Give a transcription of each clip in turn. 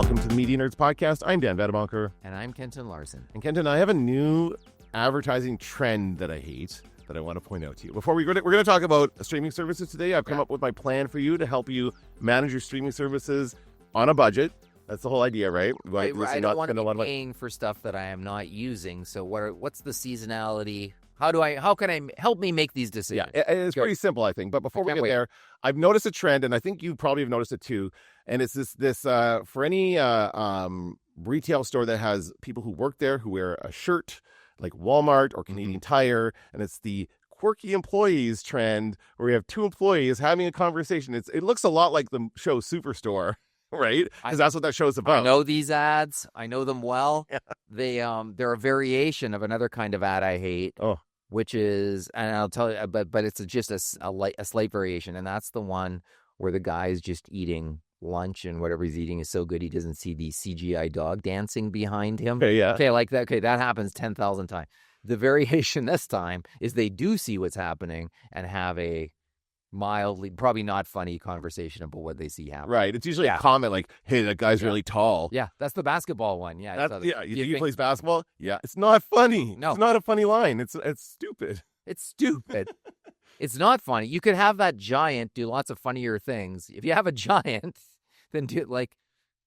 welcome to the Media Nerds Podcast. I'm Dan Vedebonker. And I'm Kenton Larson. And Kenton, I have a new advertising trend that I hate that I want to point out to you. Before we're going to talk about streaming services today. I've come up with my plan for you to help you manage your streaming services on a budget. That's the whole idea, right? I don't want to be paying for stuff that I am not using. So what's the seasonality? How can I help me make these decisions? Yeah, it's pretty simple, I think. But before we get there, I've noticed a trend, and I think you probably have noticed it too. And it's this for any retail store that has people who work there who wear a shirt, like Walmart or Canadian Tire, and it's the quirky employees trend where we have two employees having a conversation. It looks a lot like the show Superstore, right? Because that's what that show's about. I know these ads. I know them well. Yeah. They're a variation of another kind of ad I hate. Oh. Which is, and I'll tell you, but it's just a slight variation, and that's the one where the guy's just eating lunch, and whatever he's eating is so good he doesn't see the CGI dog dancing behind him. Okay, yeah. Okay, like that. Okay, that happens 10,000 times. The variation this time is they do see what's happening and have a mildly, probably not funny conversation about what they see happen. Right. It's usually a comment like, "Hey, that guy's really tall." Yeah, that's the basketball one. Yeah. He plays basketball. Yeah, it's not funny. No, it's not a funny line. It's stupid. It's stupid. It's not funny. You could have that giant do lots of funnier things. If you have a giant, then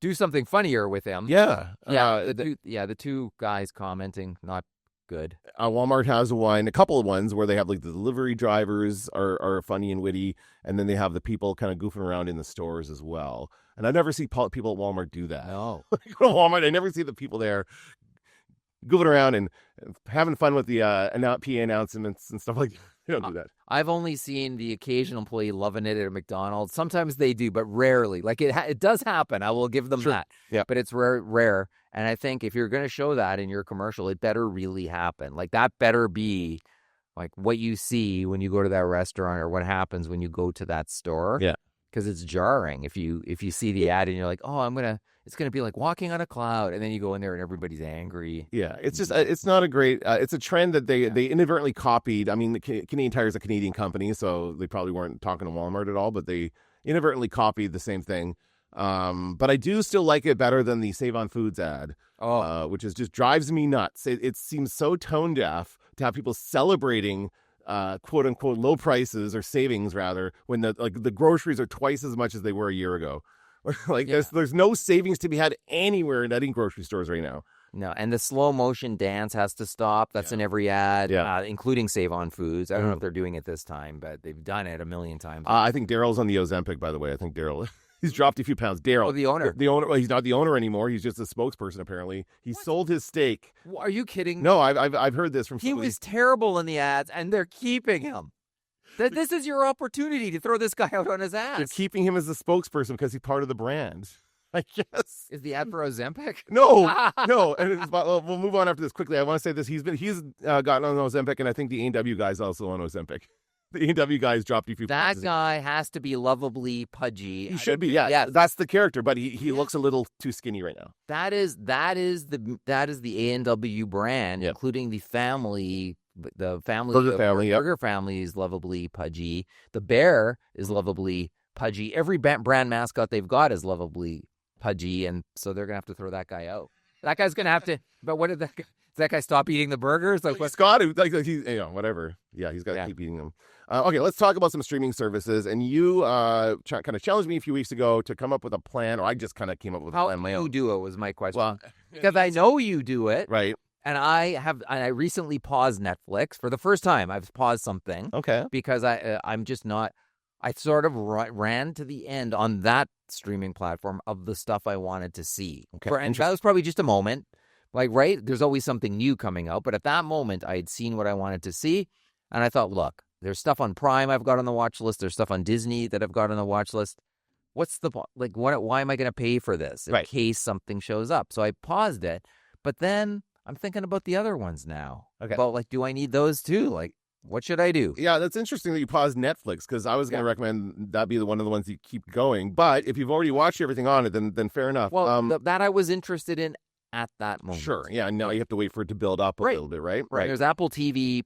do something funnier with him. Yeah. The two guys commenting, not good. Walmart has a couple of ones where they have like the delivery drivers are funny and witty, and then they have the people kind of goofing around in the stors as well. And I never see people at Walmart do that. No. Go to Walmart, I never see the people there goofing around and having fun with the PA announcements and stuff like that. They don't do that. I've only seen the occasional employee loving it at McDonald's. Sometimes they do, but rarely. Like it does happen. I will give them that. Yeah. But it's rare. And I think if you're going to show that in your commercial, it better really happen. Like that better be like what you see when you go to that restaurant or what happens when you go to that store. Yeah. Because it's jarring if you see the ad and you're like, oh, it's going to be like walking on a cloud. And then you go in there and everybody's angry. Yeah, it's just, it's not a great, it's a trend that they inadvertently copied. I mean, the Canadian Tire is a Canadian company, so they probably weren't talking to Walmart at all, but they inadvertently copied the same thing. But I do still like it better than the Save on Foods ad, which just drives me nuts. It seems so tone deaf to have people celebrating quote unquote low prices or savings rather when the groceries are twice as much as they were a year ago. There's no savings to be had anywhere in any grocery stores right now. No, and the slow motion dance has to stop. That's in every ad, including Save on Foods. I don't know if they're doing it this time, but they've done it a million times. I think Daryl's on the Ozempic, by the way. I think Daryl, he's dropped a few pounds. Daryl, the owner. The owner. Well, he's not the owner anymore. He's just a spokesperson, apparently. He sold his stake. Are you kidding? No, I've heard this from somebody. He was terrible in the ads, and they're keeping him. This is your opportunity to throw this guy out on his ass. They're keeping him as the spokesperson because he's part of the brand, I guess. Is the ad for Ozempic? No. And we'll move on after this quickly. I want to say this. He's gotten on Ozempic, and I think the A&W guy's also on Ozempic. The A&W guy's dropped a few. That guy has to be lovably pudgy. He should be. Yeah. That's the character, but he looks a little too skinny right now. That is the A&W brand, including the family. The burger family is lovably pudgy. The bear is lovably pudgy. Every brand mascot they've got is lovably pudgy, and so they're gonna have to throw that guy out. That guy's gonna have to. But what did that guy? Does that guy stop eating the burgers? Like he's got to. He's whatever. Yeah, he's got to keep eating them. Okay, let's talk about some streaming services. And you kind of challenged me a few weeks ago to come up with a plan, or I just kind of came up with a plan. How you do it was my question. Well, because I know you do it, right? And I recently paused Netflix for the first time. I've paused something. Okay. Because I'm just not. I sort of ran to the end on that streaming platform of the stuff I wanted to see. Okay. And that was probably just a moment. Like, right? There's always something new coming out. But at that moment, I had seen what I wanted to see. And I thought, look, there's stuff on Prime I've got on the watch list. There's stuff on Disney that I've got on the watch list. What's the why am I going to pay for this in case something shows up? So I paused it. But then I'm thinking about the other ones now. Okay. About do I need those too? Like, what should I do? Yeah, that's interesting that you paused Netflix because I was going to recommend that be one of the ones you keep going. But if you've already watched everything on it, then fair enough. Well, that I was interested in at that moment. Sure. Yeah. No, you have to wait for it to build up a little bit, right? Right. There's Apple TV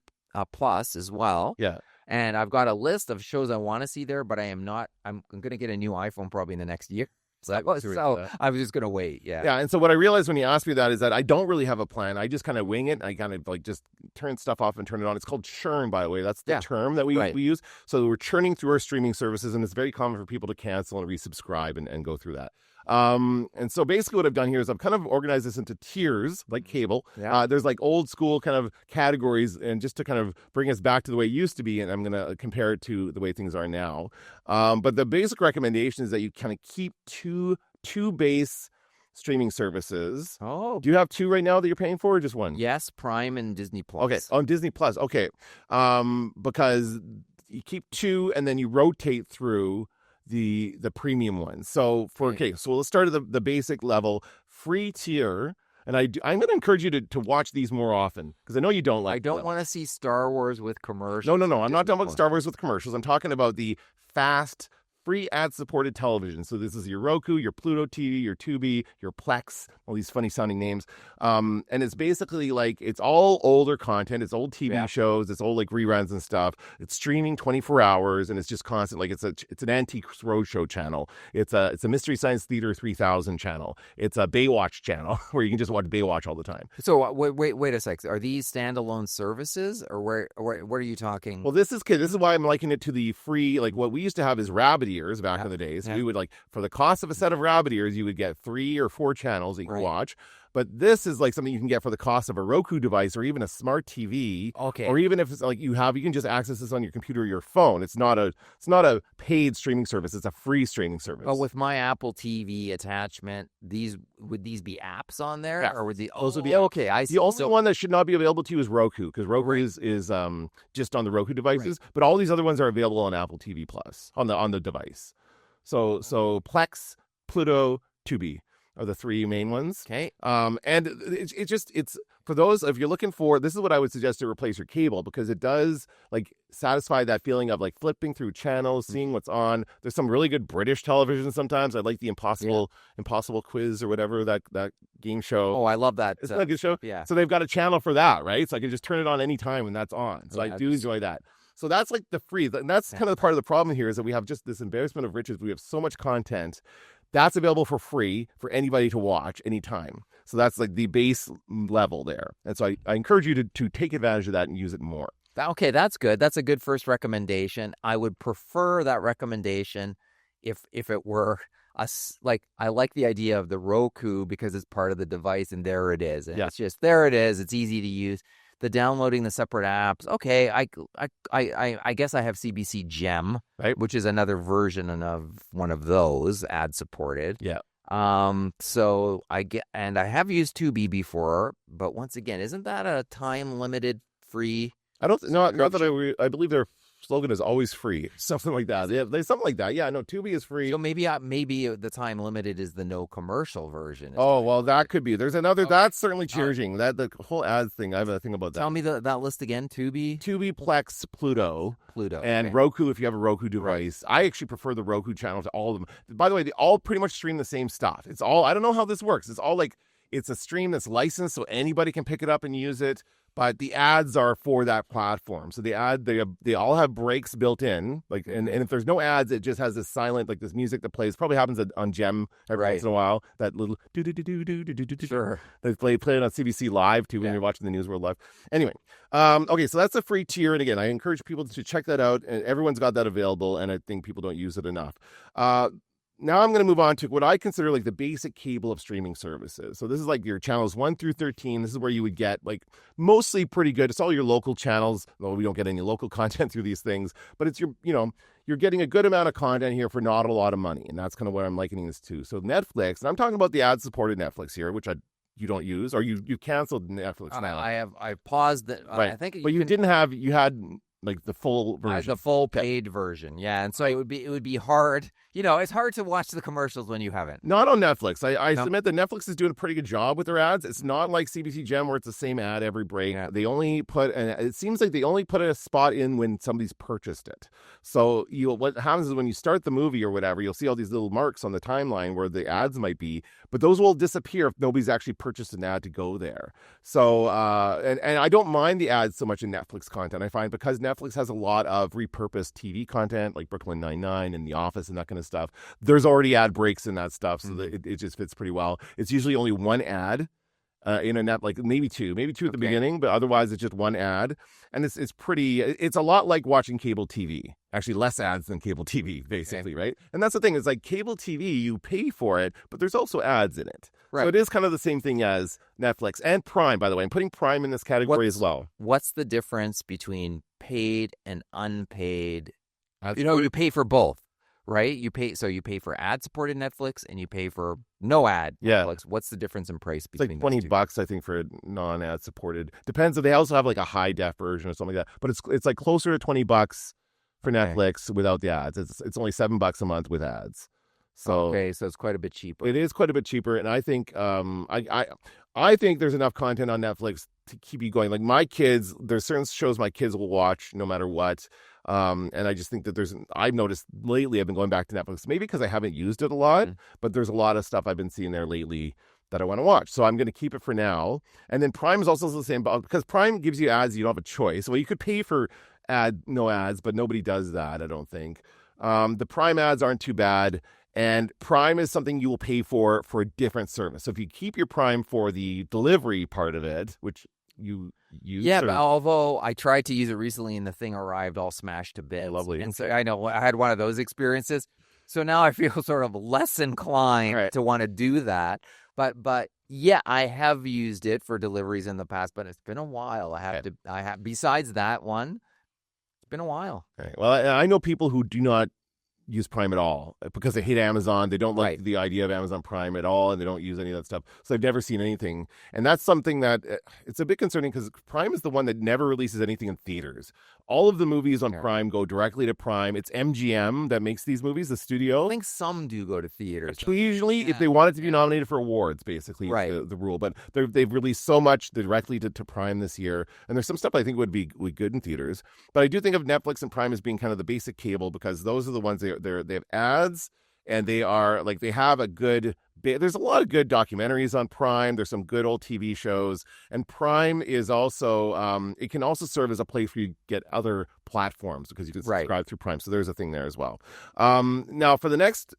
Plus as well. Yeah. And I've got a list of shows I want to see there, but I'm going to get a new iPhone probably in the next year. So I was just going to wait. Yeah. Yeah. And so what I realized when you asked me that is that I don't really have a plan. I just kind of wing it. I kind of like just turn stuff off and turn it on. It's called churn, by the way. That's the term that we use. So we're churning through our streaming services, and it's very common for people to cancel and resubscribe and go through that. And so basically what I've done here is I've kind of organized this into tiers, like cable. Yeah. There's like old school kind of categories, and just to kind of bring us back to the way it used to be, and I'm going to compare it to the way things are now. But the basic recommendation is that you kind of keep two base streaming services. Oh. Do you have two right now that you're paying for, or just one? Yes, Prime and Disney Plus. Okay, on Disney Plus. Okay. Because you keep two and then you rotate through the premium ones. So so let's start at the basic level, free tier. And I'm going to encourage you to watch these more often, because I know you don't like. I don't want to see Star Wars with commercials. No. I'm not talking about Star Wars with commercials. I'm talking about the fast, free ad-supported television. So this is your Roku, your Pluto TV, your Tubi, your Plex, all these funny-sounding names. And it's basically like, it's all older content. It's old TV shows. It's old like reruns and stuff. It's streaming 24 hours, and it's just constant. Like it's an Antique Roadshow channel. It's a Mystery Science Theater 3000 channel. It's a Baywatch channel where you can just watch Baywatch all the time. So wait a sec. Are these standalone services, or where are you talking? Well, this is why I'm likening it to the free, like what we used to have is rabbit ears back in the days. We would, like, for the cost of a set of rabbit ears, you would get 3 or 4 channels that you can watch. But this is like something you can get for the cost of a Roku device or even a smart TV. Okay. Or even if it's like you can just access this on your computer or your phone. It's not a paid streaming service. It's a free streaming service. But with my Apple TV attachment, would these be apps on there? Yeah. Or would those would be okay, I see. The only one that should not be available to you is Roku, because Roku is just on the Roku devices. But all these other ones are available on Apple TV Plus on the device. So Plex, Pluto, Tubi are the 3 main ones. Okay. And it's for those, if you're looking for, this is what I would suggest to replace your cable, because it does like satisfy that feeling of like flipping through channels, seeing what's on. There's some really good British television sometimes. I like the Impossible Quiz or whatever, that game show. Oh, I love that. It's a good show. Yeah. So they've got a channel for that, right? So I can just turn it on anytime and that's on. So I do enjoy that. So that's like the free, and that's kind of part of the problem here, is that we have just this embarrassment of riches. We have so much content that's available for free for anybody to watch anytime. So that's like the base level there. And so I encourage you to take advantage of that and use it more. Okay, that's good. That's a good first recommendation. I would prefer that recommendation if it were like, I like the idea of the Roku because it's part of the device, and there it is. And it's just, there it is. It's easy to use. The downloading the separate apps. Okay, I guess I have CBC Gem, right, which is another version of one of those ad supported. Yeah. So I have used Tubi before, but once again, isn't that a time limited free? I don't know. Not that I believe their slogan is always free, something like that. Yeah, there's something like that. Yeah, no, Tubi is free. So maybe the time limited is the no commercial version. Oh, well, that could be. There's another. Okay. That's certainly changing. That the whole ads thing. I have a thing about that. Tell me that list again. Tubi, Plex, Pluto, and okay. Roku. If you have a Roku device, I actually prefer the Roku channel to all of them. By the way, they all pretty much stream the same stuff. It's all. I don't know how this works. It's all like it's a stream that's licensed, so anybody can pick it up and use it. But the ads are for that platform. So they all have breaks built in. Like, and if there's no ads, it just has this silent, like this music that plays. Probably happens on Gem every once in a while. That little do. Sure. They play it on CBC Live too when you're watching the News World Live. Anyway, okay, so that's a free tier. And again, I encourage people to check that out. And everyone's got that available. And I think people don't use it enough. Now I'm going to move on to what I consider like the basic cable of streaming services. So this is like your channels 1 through 13. This is where you would get like mostly pretty good. It's all your local channels. Though we don't get any local content through these things, but it's you're getting a good amount of content here for not a lot of money. And that's kind of what I'm likening this to. So Netflix, and I'm talking about the ad-supported Netflix here, which you don't use, or you canceled Netflix now. I paused it. Right. I think, but you had like the full version, the full paid version. Yeah, and so it would be hard. It's hard to watch the commercials when you haven't. Not on Netflix. I submit that Netflix is doing a pretty good job with their ads. It's not like CBC Gem where it's the same ad every break. Yeah. They only put, and it seems like they only put a spot in when somebody's purchased it. So what happens is when you start the movie or whatever, you'll see all these little marks on the timeline where the ads might be, but those will disappear if nobody's actually purchased an ad to go there. So and I don't mind the ads so much in Netflix content. I find because Netflix has a lot of repurposed TV content like Brooklyn Nine-Nine and The Office and that kind of stuff. There's already ad breaks in that stuff, so that it just fits pretty well. It's usually only one ad in a net, like maybe two at the beginning, but otherwise it's just one ad, and it's pretty. It's a lot like watching cable TV. Actually, less ads than cable TV, basically, right? And that's the thing. It's like cable TV, you pay for it, but there's also ads in it. Right. So it is kind of the same thing as Netflix and Prime, by the way. I'm putting Prime in this category as well. What's the difference between paid and unpaid? You pay for both, right? You pay for ad-supported Netflix and you pay for no ad Netflix. What's the difference in price between it's like $20, I think, for non-ad supported. Depends if they also have like a high def version or something like that. But it's like closer to $20 for Netflix without the ads. It's only $7 a month with ads. So so it's quite a bit cheaper. It is quite a bit cheaper, and I think I think there's enough content on Netflix to keep you going. Like my kids, there's certain shows my kids will watch no matter what. And I just think that I've noticed lately I've been going back to Netflix, maybe because I haven't used it a lot, but there's a lot of stuff I've been seeing there lately that I want to watch. So I'm going to keep it for now. And then Prime is also the same, because Prime gives you ads, you don't have a choice. Well, you could pay for no ads, but nobody does that, I don't think. The Prime ads aren't too bad. And Prime is something you will pay for a different service. So if you keep your Prime for the delivery part of it, which you use. Yeah, but although I tried to use it recently and the thing arrived all smashed to bits. Lovely. And so I know I had one of those experiences. So now I feel sort of less inclined to want to do that. But yeah, I have used it for deliveries in the past, but it's been a while. Besides that one, it's been a while. Right. Well, I know people who do not use Prime at all because they hate Amazon. They don't like the idea of Amazon Prime at all, and they don't use any of that stuff. So they've never seen anything. And that's something that it's a bit concerning because Prime is the one that never releases anything in theaters. All of the movies on Prime go directly to Prime. It's MGM that makes these movies, the studio. I think some do go to theaters. Usually, if they want it to be nominated for awards, basically, the rule. But they've released so much directly to Prime this year. And there's some stuff I think would be good in theaters. But I do think of Netflix and Prime as being kind of the basic cable because those are the ones they have ads, and they are like they have a good. There's a lot of good documentaries on Prime. There's some good old TV shows, and Prime is also it can also serve as a place where you get other platforms because you can subscribe through Prime. So there's a thing there as well. Now for the next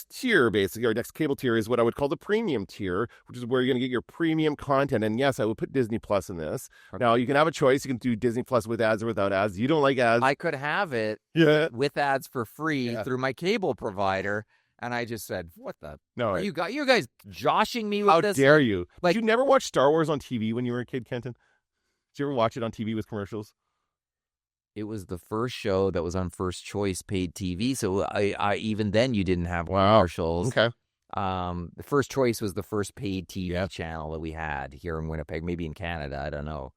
tier, basically, or next cable tier is what I would call the premium tier, which is where you're going to get your premium content. And yes, I would put Disney Plus in this. Okay. Now, you can have a choice. You can do Disney Plus with ads or without ads. You don't like ads. I could have it with ads for free through my cable provider. And I just said, what the? No, are you guys joshing me with this? How dare you? Like, did you never watch Star Wars on TV when you were a kid, Kenton? Did you ever watch it on TV with commercials? It was the first show that was on First Choice paid TV, so I even then you didn't have commercials. Okay. The First Choice was the first paid TV channel that we had here in Winnipeg, maybe in Canada, I don't know.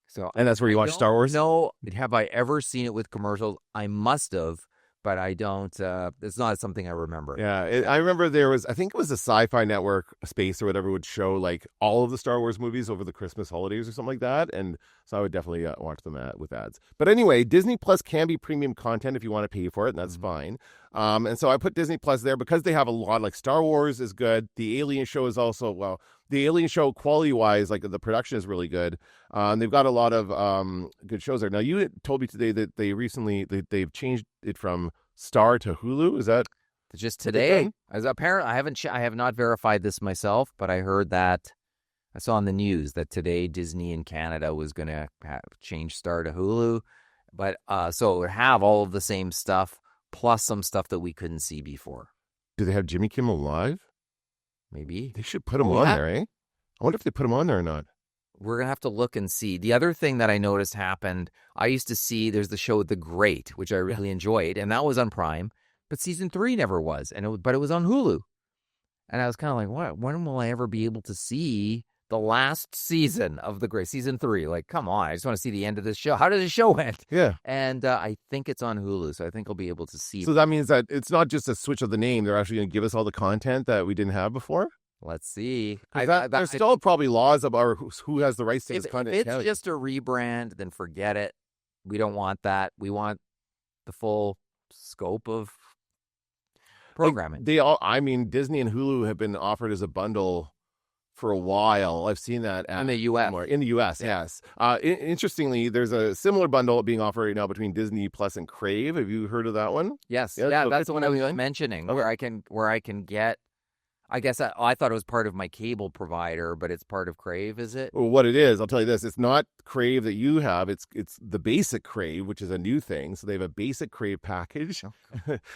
So, and that's where you watch Star Wars? No, have I ever seen it with commercials? I must have, but I don't. It's not something I remember. Yeah, I remember there was, I think it was a Sci-Fi Network Space or whatever would show like all of the Star Wars movies over the Christmas holidays or something like that, and so I would definitely watch them with ads. But anyway, Disney Plus can be premium content if you want to pay for it, and that's fine. And so I put Disney Plus there because they have a lot, like Star Wars is good. The Alien show is also, the Alien show quality-wise, like the production is really good. They've got a lot of good shows there. Now, you told me today that they've changed it from Star to Hulu. Is that just today? As apparent, I have not verified this myself, but I heard that I saw on the news that today Disney in Canada was going to change Star to Hulu, but so it would have all of the same stuff plus some stuff that we couldn't see before. Do they have Jimmy Kimmel Live? Maybe they should put him on there. I wonder if they put him on there or not. We're going to have to look and see. The other thing that I noticed happened, I used to see, there's the show The Great, which I really enjoyed, and that was on Prime, but season 3 never was, but it was on Hulu. And I was kind of like, what? When will I ever be able to see the last season of The Great, season 3? Like, come on, I just want to see the end of this show. How did the show end? Yeah. And I think it's on Hulu, so I think I'll be able to see. So that means that it's not just a switch of the name. They're actually going to give us all the content that we didn't have before? Let's see. There's still probably laws about who has the rights to this content. If it's just a rebrand, then forget it. We don't want that. We want the full scope of programming. Disney and Hulu have been offered as a bundle for a while. I've seen that in the U.S. more. In the U.S., yes. Interestingly, there's a similar bundle being offered right now between Disney Plus and Crave. Have you heard of that one? Yes. Yeah, Yeah, so that's the one I was mentioning, Okay. where I can get. I guess I thought it was part of my cable provider, but it's part of Crave, is it? Well, what it is, I'll tell you this: it's not Crave that you have. It's the basic Crave, which is a new thing. So they have a basic Crave package,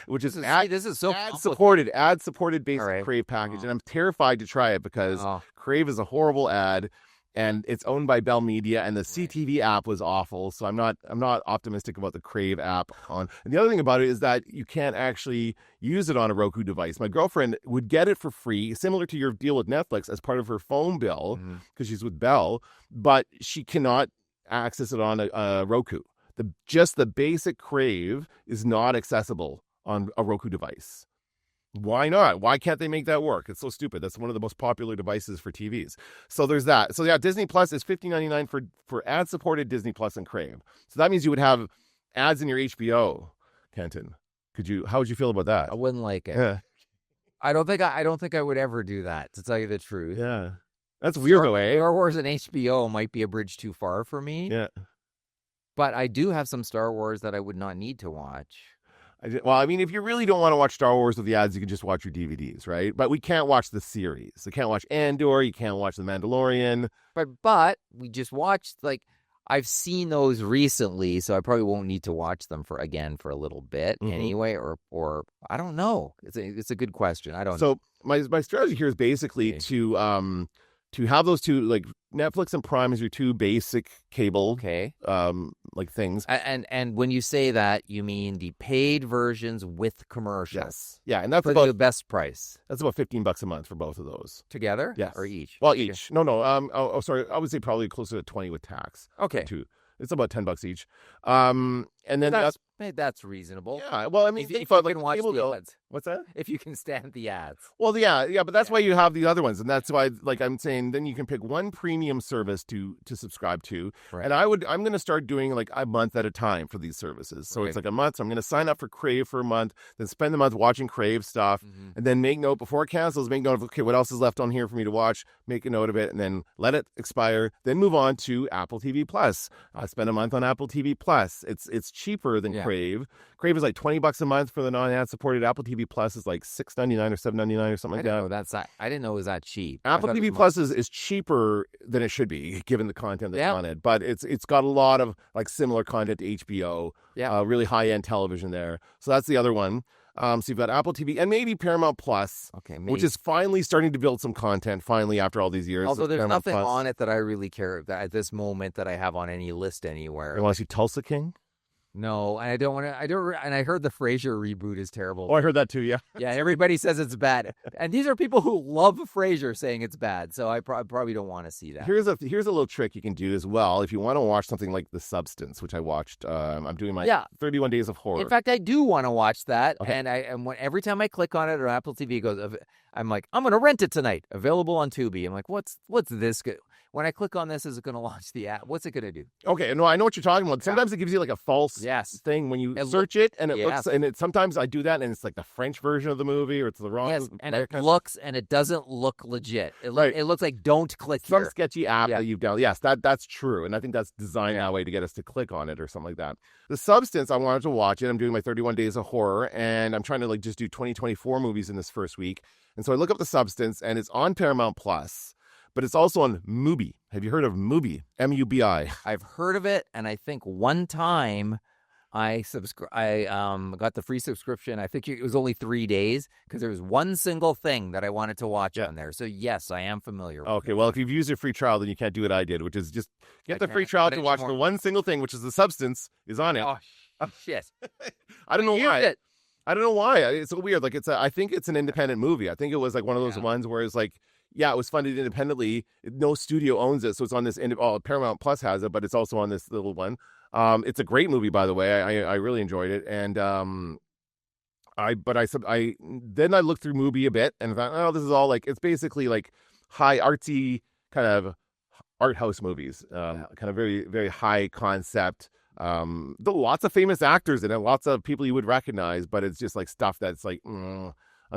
which is this is so ad supported basic Crave package, and I'm terrified to try it because Crave is a horrible ad. And it's owned by Bell Media, and the CTV app was awful. So I'm not optimistic about the Crave app on. And the other thing about it is that you can't actually use it on a Roku device. My girlfriend would get it for free, similar to your deal with Netflix, as part of her phone bill because she's with Bell, but she cannot access it on a Roku. Just the basic Crave is not accessible on a Roku device. Why not? Why can't they make that work? It's so stupid. That's one of the most popular devices for TVs. So there's that. So yeah, Disney Plus is $15.99 for ad-supported Disney Plus and Crave. So that means you would have ads in your HBO, Kenton. How would you feel about that? I wouldn't like it. Yeah. I don't think I would ever do that, to tell you the truth. Yeah. That's weird though, eh? Star Wars and HBO might be a bridge too far for me. Yeah. But I do have some Star Wars that I would not need to watch. Well, I mean, if you really don't want to watch Star Wars with the ads, you can just watch your DVDs, right? But we can't watch the series. You can't watch Andor. You can't watch The Mandalorian. But we just watched, I've seen those recently, so I probably won't need to watch them for a little bit anyway, or I don't know. It's a good question. I don't know. So my strategy here is basically to have those two, like Netflix and Prime is your two basic cable things. And when you say that, you mean the paid versions with commercials. Yes. Yeah, and that's about the best price. That's about $15 a month for both of those. Together? Yes. Or each? Well, each. Okay. No. Sorry. I would say probably closer to 20 with tax. Okay. It's about $10 each. And then that's reasonable. Yeah. Well, I mean, if you can watch the ads. What's that? If you can stand the ads. Well, yeah, but that's why you have the other ones, and that's why, I'm saying, then you can pick one premium service to subscribe to, right. And I'm going to start doing a month at a time for these services. So it's a month. So I'm going to sign up for Crave for a month, then spend the month watching Crave stuff, and then make note before it cancels. Make note of what else is left on here for me to watch. Make a note of it, and then let it expire. Then move on to Apple TV Plus. I spend a month on Apple TV Plus. It's cheaper than Crave. Crave is like $20 a month for the non-ad supported. Apple TV Plus is like $6.99 or $7.99 or something like that. I didn't know it was that cheap. Apple TV Plus is cheaper than it should be given the content that's on it, but it's got a lot of similar content to HBO. Yeah, really high end television there. So that's the other one. So you've got Apple TV and maybe Paramount Plus, which is finally starting to build some content. Finally, after all these years. Although there's Paramount nothing Plus on it that I really care about at this moment that I have on any list anywhere. You want to see Tulsa King? No, and I don't want to. And I heard the Frasier reboot is terrible. Oh, I heard that too. Yeah, yeah. Everybody says it's bad, and these are people who love Frasier saying it's bad. So I probably don't want to see that. Here's a little trick you can do as well if you want to watch something like The Substance, which I watched. I'm doing my 31 Days of Horror. In fact, I do want to watch that, and every time I click on it or Apple TV goes, I'm like, I'm going to rent it tonight. Available on Tubi. I'm like, what's this? When I click on this, is it going to launch the app? What's it going to do? Okay, no, I know what you're talking about. Sometimes it gives you a false thing when you search it, and it looks, and sometimes I do that, and it's the French version of the movie, or it's the wrong. Yes, and it doesn't look legit. It looks like don't click some sketchy app that you've downloaded. Yes, that's true, and I think that's designed that way to get us to click on it or something like that. The Substance, I wanted to watch it. I'm doing my 31 Days of Horror, and I'm trying to just do 2024 movies in this first week. And so I look up The Substance, and it's on Paramount Plus. But it's also on Mubi. Have you heard of Mubi? M-U-B-I. I've heard of it, and I think one time I got the free subscription. I think it was only 3 days because there was one single thing that I wanted to watch on there. So yes, I am familiar with it. Okay, well, if you've used your free trial, then you can't do what I did, which is just get the free trial to watch the one single thing, which is The Substance, is on it. Oh shit. I don't know why. I don't know why. It's so weird. I think it's an independent movie. I think it was one of those ones where it's it was funded independently. No studio owns it, so it's on this. Paramount Plus has it, but it's also on this little one. It's a great movie, by the way. I really enjoyed it, and I then I looked through Mubi a bit and thought, oh, this is all it's basically high artsy kind of art house movies, kind of very very high concept. Lots of famous actors in it, lots of people you would recognize, but it's just stuff that's I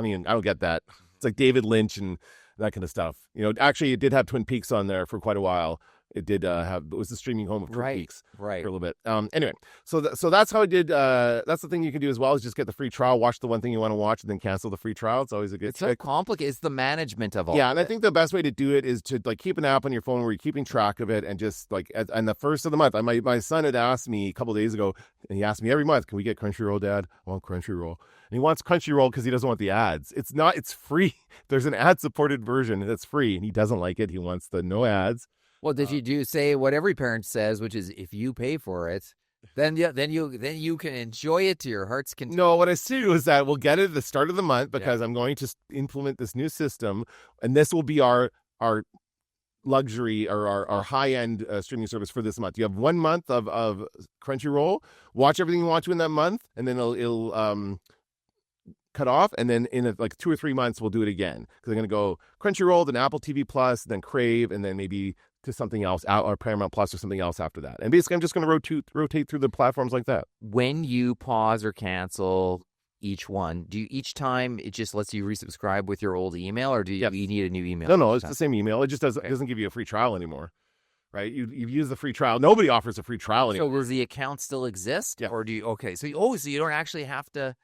mean, I don't get that. It's like David Lynch and that kind of stuff. Actually, it did have Twin Peaks on there for quite a while. It did it was the streaming home of Twin Peaks for a little bit. Anyway, so that's how I did. That's the thing you can do as well, is just get the free trial, watch the one thing you want to watch, and then cancel the free trial. It's always a good. It's so complicated. It's the management of all. Yeah, and I think the best way to do it is to keep an app on your phone where you're keeping track of it, and just and the first of the month. My son had asked me a couple of days ago, and he asked me every month, "Can we get Crunchyroll, Dad? I want Crunchyroll." And he wants Crunchyroll because he doesn't want the ads. It's free. There's an ad-supported version that's free, and he doesn't like it. He wants the no ads. Well, did you say what every parent says, which is if you pay for it, then you can enjoy it to your heart's content? No, what I do is that we'll get it at the start of the month, because I'm going to implement this new system, and this will be our luxury or our high-end streaming service for this month. You have 1 month of Crunchyroll. Watch everything you want to in that month, and then it'll cut off, and then in 2 or 3 months we'll do it again, because I'm going to go Crunchyroll, then Apple TV Plus, then Crave, and then maybe to something else, or Paramount Plus or something else after that. And basically I'm just going to rotate through the platforms like that. When you pause or cancel each one, do you each time it just lets you resubscribe with your old email, or do you need a new email? No, it's the same email. It just doesn't give you a free trial anymore. Right? You've used the free trial. Nobody offers a free trial anymore. So does the account still exist? Yeah. Or do you so you don't actually have to.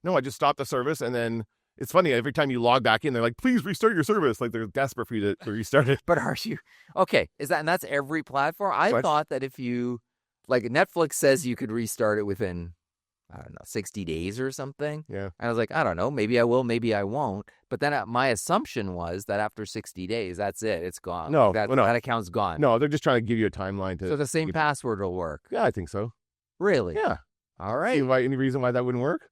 No, I just stopped the service, and then it's funny, every time you log back in, they're like, please restart your service. Like, they're desperate for you to restart it. But are you okay? And that's every platform? I thought that if you, like, Netflix says you could restart it within, I don't know, 60 days or something. Yeah. And I was like, I don't know, maybe I will, maybe I won't. But then my assumption was that after 60 days, that's it. It's gone. No, that account's gone. No, they're just trying to give you a timeline to. So the same password will work. Yeah, I think so. Really? Yeah. All right. Any reason why that wouldn't work?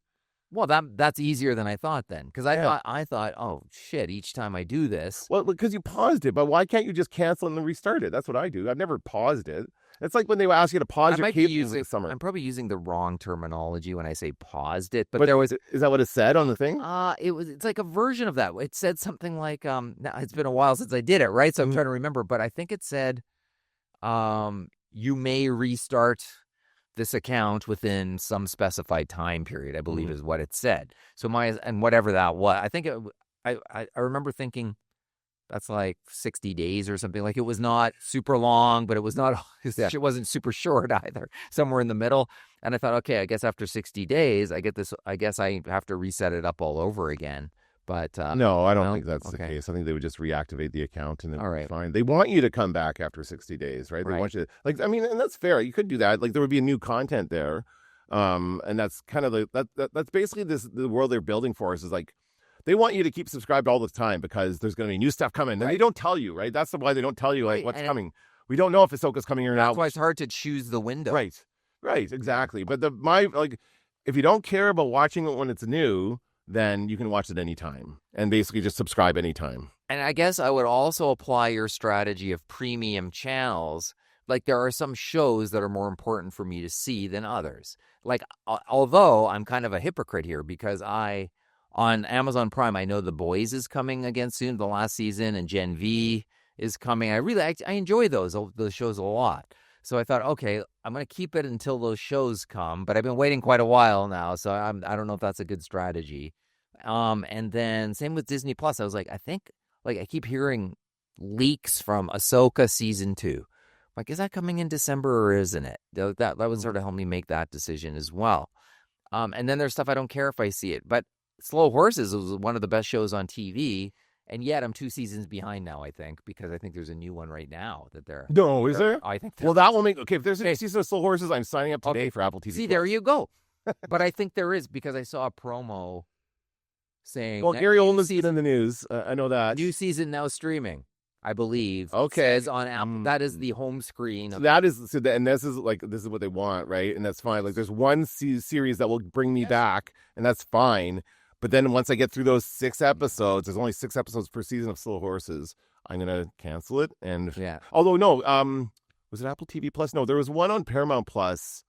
Well, that's easier than I thought then, because I thought, oh shit, each time I do this. Well, because you paused it, but why can't you just cancel and then restart it? That's what I do. I've never paused it. It's like when they ask you to pause your cable this summer. I'm probably using the wrong terminology when I say paused it, but there was. Is that what it said on the thing? It's like a version of that. It said something like, now it's been a while since I did it, right? So I'm trying to remember, but I think it said, you may restart this account within some specified time period, I believe is what it said. So and whatever that was, I think I remember thinking that's like 60 days or something. Like, it was not super long, but it was not, it wasn't super short either, somewhere in the middle. And I thought, okay, I guess after 60 days, I guess I have to reset it up all over again. But no, I don't think that's the case. I think they would just reactivate the account and then be fine. They want you to come back after 60 days, right? They want you to, and that's fair. You could do that. Like, there would be a new content there. And that's kind of that's basically the world they're building for us, is like, they want you to keep subscribed all the time because there's going to be new stuff coming. And they don't tell you, right? That's why they don't tell you what's coming. We don't know if Ahsoka's coming or not. That's why it's hard to choose the window. Right, exactly. But if you don't care about watching it when it's new, then you can watch it anytime and basically just subscribe anytime. And I guess I would also apply your strategy of premium channels. Like, there are some shows that are more important for me to see than others. Like, although I'm kind of a hypocrite here, because on Amazon Prime, I know The Boys is coming again soon, the last season, and Gen V is coming. I enjoy those shows a lot. So I thought, okay, I'm going to keep it until those shows come, but I've been waiting quite a while now, so I don't know if that's a good strategy. And then same with Disney Plus. I was like, I keep hearing leaks from Ahsoka season 2. Like, is that coming in December or isn't it? That would sort of help me make that decision as well. And then there's stuff I don't care if I see it, but Slow Horses was one of the best shows on TV. And yet I'm 2 seasons behind now, I think, because I think there's a new one right now that they're... No, is there? I think... Well, that will make... Okay, if there's a season of Slow Horses, I'm signing up today for Apple TV+. See, there you go. But I think there is, because I saw a promo saying... Well, Gary Oldman's in the news. I know that. New season now streaming, I believe. Okay. Says on Apple. That is the home screen. And this is what they want, right? And that's fine. Like, there's one series that will bring me back, and that's fine. But then once I get through those 6 episodes, there's only 6 episodes per season of Slow Horses, I'm going to cancel it. And although, no, was it Apple TV Plus? No, there was one on Paramount Plus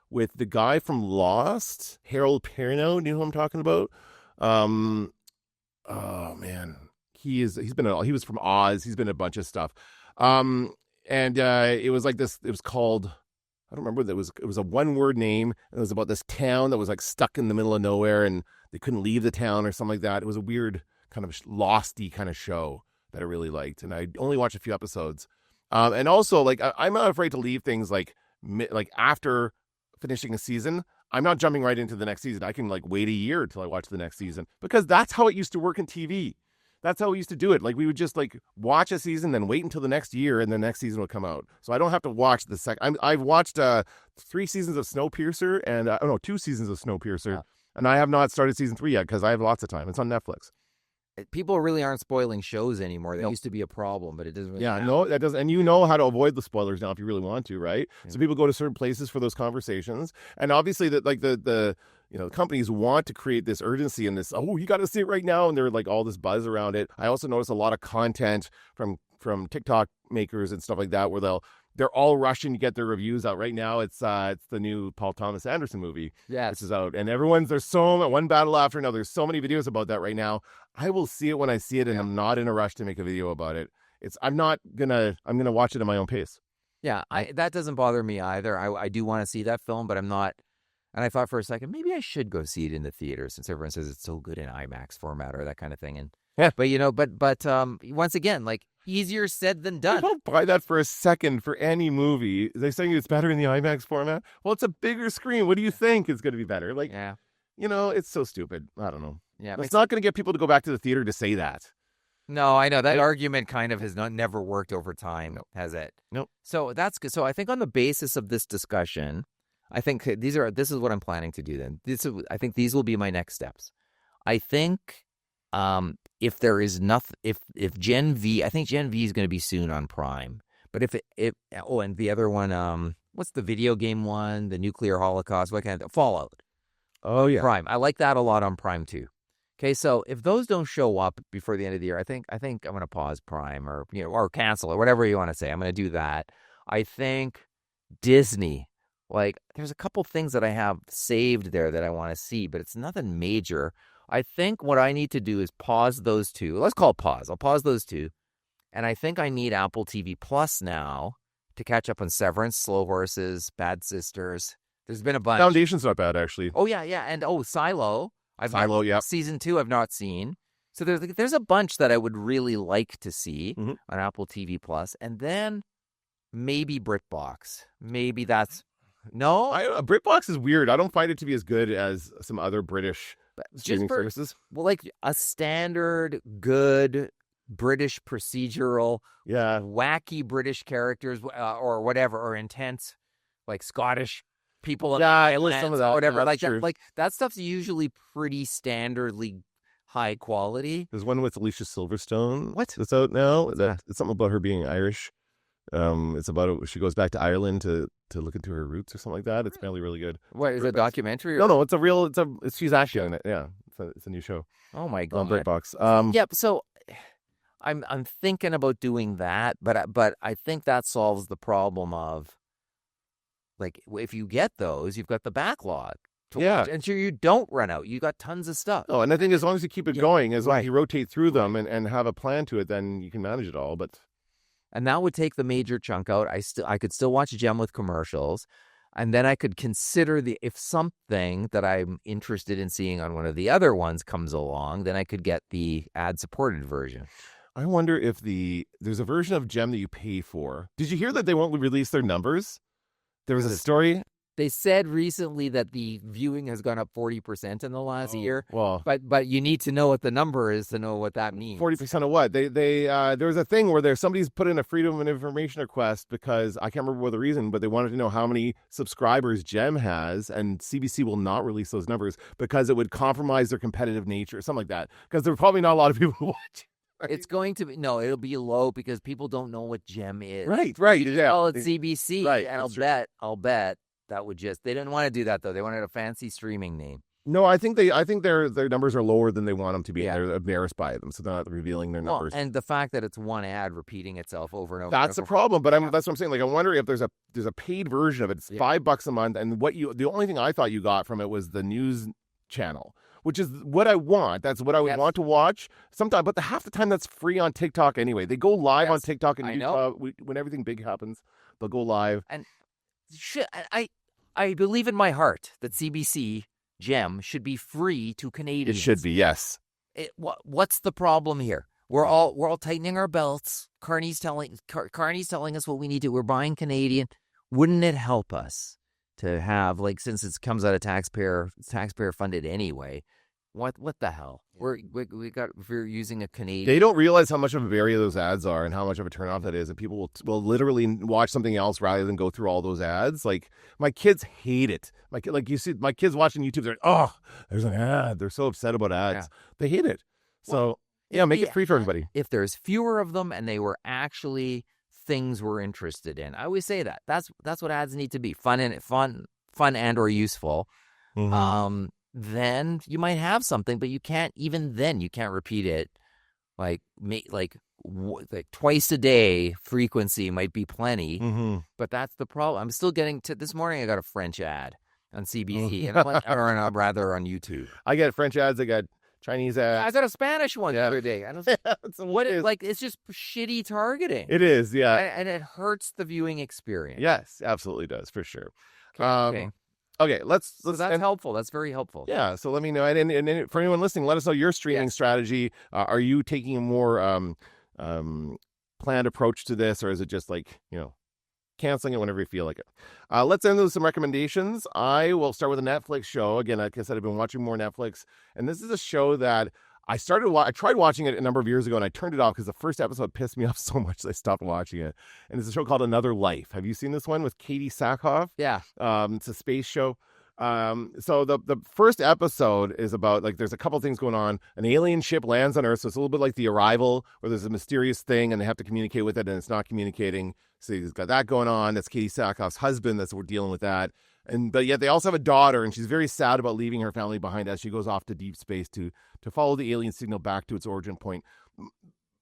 with the guy from Lost, Harold Perrineau. You know who I'm talking about? Oh man, he was from Oz. He's been in a bunch of stuff. And it was like this, it was called, I don't remember, it was a one-word name. It was about this town that was like stuck in the middle of nowhere, and they couldn't leave the town or something like that. It was a weird kind of losty kind of show that I really liked, and I only watched a few episodes. And also, like, I'm not afraid to leave things like after finishing a season. I'm not jumping right into the next season. I can like wait a year until I watch the next season, because that's how it used to work in TV. That's how we used to do it. Like, we would just like watch a season, then wait until the next year, and the next season would come out. So I don't have to watch the second. I've watched 3 seasons of Snowpiercer and 2 seasons of Snowpiercer, and I have not started season 3 yet because I have lots of time. It's on Netflix. People really aren't spoiling shows anymore. That used to be a problem, but it doesn't really matter. No, that doesn't. And you know how to avoid the spoilers now if you really want to, right? Yeah. So people go to certain places for those conversations. And obviously that like the companies want to create this urgency and this, you got to see it right now. And they're like all this buzz around it. I also notice a lot of content from TikTok makers and stuff like that where they're all rushing to get their reviews out. Right now, it's the new Paul Thomas Anderson movie. Yes. Which is out. And there's one battle after another. There's so many videos about that right now. I will see it when I see it, and I'm not in a rush to make a video about it. I'm gonna watch it at my own pace. Yeah, that doesn't bother me either. I do want to see that film, but I'm not. And I thought for a second, maybe I should go see it in the theater since everyone says it's so good in IMAX format or that kind of thing. And yeah, but once again, like, easier said than done. I don't buy that for a second for any movie. They're saying it's better in the IMAX format. Well, it's a bigger screen. What do you think is going to be better? Like, yeah, it's so stupid. I don't know. Yeah, it's not going to get people to go back to the theater to say that. No, I know that argument kind of has never worked over time, has it? Nope. So that's good. So I think on the basis of this discussion, I think this is what I'm planning to do. Then I think these will be my next steps. I think if there is nothing, if Gen V, I think Gen V is going to be soon on Prime. But and the other one, what's the video game one? The nuclear holocaust, what kind of Fallout? Oh yeah, Prime. I like that a lot on Prime too. Okay, so if those don't show up before the end of the year, I think I'm going to pause Prime or cancel or whatever you want to say. I'm going to do that. I think Disney, like, there's a couple things that I have saved there that I want to see, but it's nothing major. I think what I need to do is pause those two. Let's call it pause. I'll pause those two. And I think I need Apple TV Plus now to catch up on Severance, Slow Horses, Bad Sisters. There's been a bunch. Foundation's not bad, actually. Oh, yeah. And Silo. Yeah. Season 2 I've not seen. So there's a bunch that I would really like to see on Apple TV Plus. And then maybe BritBox. Maybe that's... No? BritBox is weird. I don't find it to be as good as some other British streaming services. Well, like a standard, good British procedural, wacky British characters or whatever, or intense, like Scottish people. Yeah, I list some of that. Whatever, like that. Like that stuff's usually pretty standardly high quality. There's one with Alicia Silverstone. What? That's out now. It's something about her being Irish. It's about she goes back to Ireland to look into her roots or something like that. It's apparently really good. What is it, a documentary? No, it's a real. She's actually on it. Yeah, it's a new show. Oh my god, on BritBox. Yep. So I'm thinking about doing that, but I think that solves the problem of, like, if you get those, you've got the backlog. Yeah, and sure you don't run out. You got tons of stuff. Oh, and I think as long as you keep it going, as long as you rotate through them and have a plan to it, then you can manage it all. And that would take the major chunk out. I could still watch Gem with commercials, and then I could consider if something that I'm interested in seeing on one of the other ones comes along, then I could get the ad-supported version. I wonder if there's a version of Gem that you pay for. Did you hear that they won't release their numbers? There was a story. They said recently that the viewing has gone up 40% in the last year. Well, but you need to know what the number is to know what that means. 40% of what? There was a thing where somebody's put in a Freedom of Information request because I can't remember what the reason, but they wanted to know how many subscribers Gem has, and CBC will not release those numbers because it would compromise their competitive nature, something like that. Because there are probably not a lot of people who watch. Right? It's going to be it'll be low because people don't know what Gem is. Right. Yeah. Oh, it's CBC, right? And I'll bet. That would they didn't want to do that though. They wanted a fancy streaming name. No, I think their numbers are lower than they want them to be. Yeah. They're embarrassed by them, so they're not revealing their numbers. And the fact that it's one ad repeating itself over and over. That's the problem. But that's what I'm saying. Like, I wonder if there's a paid version of it. It's $5 a month, and the only thing I thought you got from it was the news channel, which is what I want. That's what I would want to watch sometime. But half the time that's free on TikTok anyway. They go live on TikTok and Utah when everything big happens. They'll go live. And I believe in my heart that CBC Gem should be free to Canadians. It should be, yes. what's the problem here? We're all tightening our belts. Carney's telling us what we need to. We're buying Canadian. Wouldn't it help us to have, like, since it comes out of taxpayer funded anyway? What the hell? If we're using a Canadian. They don't realize how much of a barrier those ads are and how much of a turnoff that is. And people will literally watch something else rather than go through all those ads. Like, my kids hate it. You see my kids watching YouTube. They're there's an ad. They're so upset about ads. Yeah. They hate it. So make it free for everybody. If there's fewer of them and they were actually things we're interested in, I always say that. That's what ads need to be: fun and or useful. Mm-hmm. Then you might have something, but you can't repeat it like twice a day. Frequency might be plenty, but that's the problem. I'm still getting to this morning. I got a French ad on CBC, or rather on YouTube. I get French ads. I got Chinese ads. I got a Spanish one the other day. I don't it's just shitty targeting. It is, yeah, and it hurts the viewing experience. Yes, absolutely does, for sure. Okay. Okay, let's that's helpful. That's very helpful. Yeah, so let me know. And for anyone listening, let us know your streaming strategy. Are you taking a more planned approach to this, or is it just like, canceling it whenever you feel like it? Let's end with some recommendations. I will start with a Netflix show. Again, like I said, I've been watching more Netflix, and this is a show that I tried watching it a number of years ago, and I turned it off because the first episode pissed me off so much that I stopped watching it. And it's a show called Another Life. Have you seen this one with Katie Sackhoff? Yeah. It's a space show. So the first episode is about, like, there's a couple things going on. An alien ship lands on Earth, so it's a little bit like The Arrival, where there's a mysterious thing and they have to communicate with it, and it's not communicating. So he's got that going on. That's Katie Sackhoff's husband. We're dealing with that. But yet they also have a daughter, and she's very sad about leaving her family behind as she goes off to deep space to follow the alien signal back to its origin point.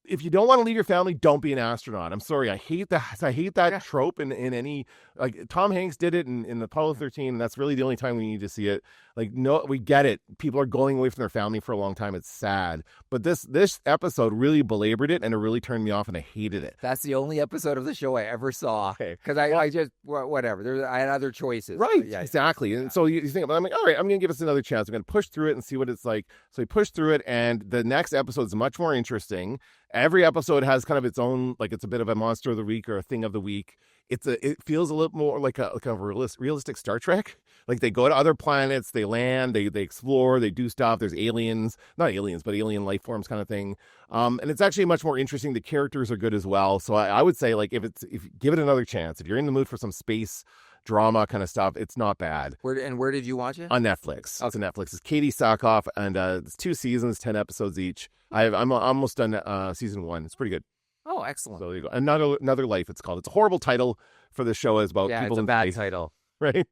If you don't want to leave your family, don't be an astronaut. I'm sorry. I hate that. I hate that trope in any, like, Tom Hanks did it in Apollo 13. And that's really the only time we need to see it. Like, no, we get it. People are going away from their family for a long time. It's sad. But this episode really belabored it, and it really turned me off, and I hated it. That's the only episode of the show I ever saw. Because I just, whatever. I had other choices. Right. Yeah, exactly. And so you think, I'm like, all right, I'm going to give us another chance. I'm going to push through it and see what it's like. So we push through it, and the next episode is much more interesting. Every episode has kind of its own, like, it's a bit of a monster of the week or a thing of the week. It feels a little more like a realistic Star Trek. Like, they go to other planets, they land, they explore, they do stuff. There's aliens, not aliens, but alien life forms kind of thing. And it's actually much more interesting. The characters are good as well. So I would say, like, if give it another chance, if you're in the mood for some space drama kind of stuff, it's not bad. Where did you watch it? On Netflix. Okay. It's on Netflix. It's Katie Sackhoff, and it's 2 seasons, 10 episodes each. I'm almost done season 1. It's pretty good. Oh, excellent. So there you go. Another Life, it's called. It's a horrible title for the show. Is about people. It's a bad title. Right.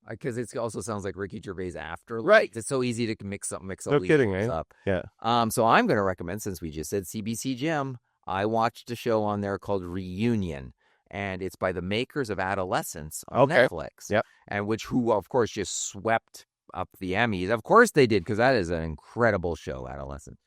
Because it also sounds like Ricky Gervais Afterlife. Right. It's so easy to mix up. No kidding, right? Up. Yeah. So I'm going to recommend, since we just said CBC Gem, I watched a show on there called Reunion, and it's by the makers of Adolescence on Netflix. Yep. And who of course just swept up the Emmys. Of course they did, because that is an incredible show, Adolescence.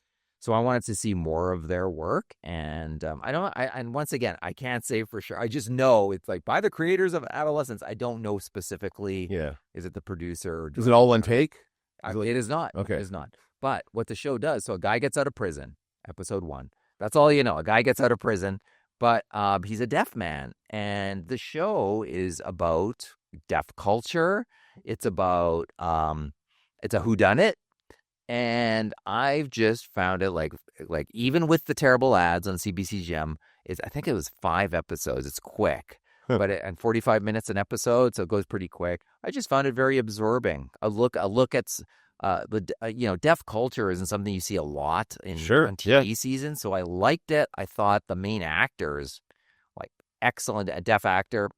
So I wanted to see more of their work, and and once again, I can't say for sure. I just know it's like by the creators of Adolescence. I don't know specifically. Yeah. Is it the producer? Is it all one take? It is not. Okay. It is not. But what the show does, so a guy gets out of prison, episode 1. That's all you know. A guy gets out of prison, but he's a deaf man, and the show is about deaf culture. It's about it's a whodunit. And I've just found it like even with the terrible ads on CBC Gem, I think it was 5 episodes. It's quick, and 45 minutes an episode, so it goes pretty quick. I just found it very absorbing. A look at deaf culture isn't something you see a lot on TV seasons. So I liked it. I thought the main actors, like, excellent. A deaf actor,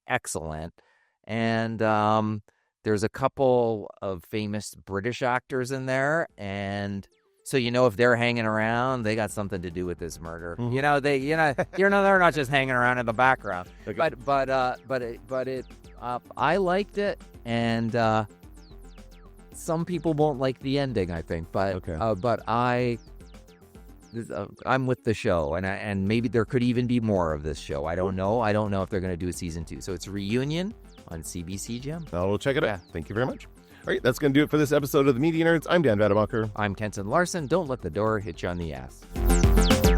excellent, and there's a couple of famous British actors in there, and so if they're hanging around, they got something to do with this murder. Mm-hmm. They're not just hanging around in the background. Okay. But I liked it, and some people won't like the ending, I think. But I'm with the show, and maybe there could even be more of this show. I don't know. I don't know if they're going to do a season 2. So it's Reunion on CBC Gem. We'll check it out. Thank you very much. All right, that's going to do it for this episode of the Media Nerds. I'm Dan Vademacher. I'm Kenton Larson. Don't let the door hit you on the ass.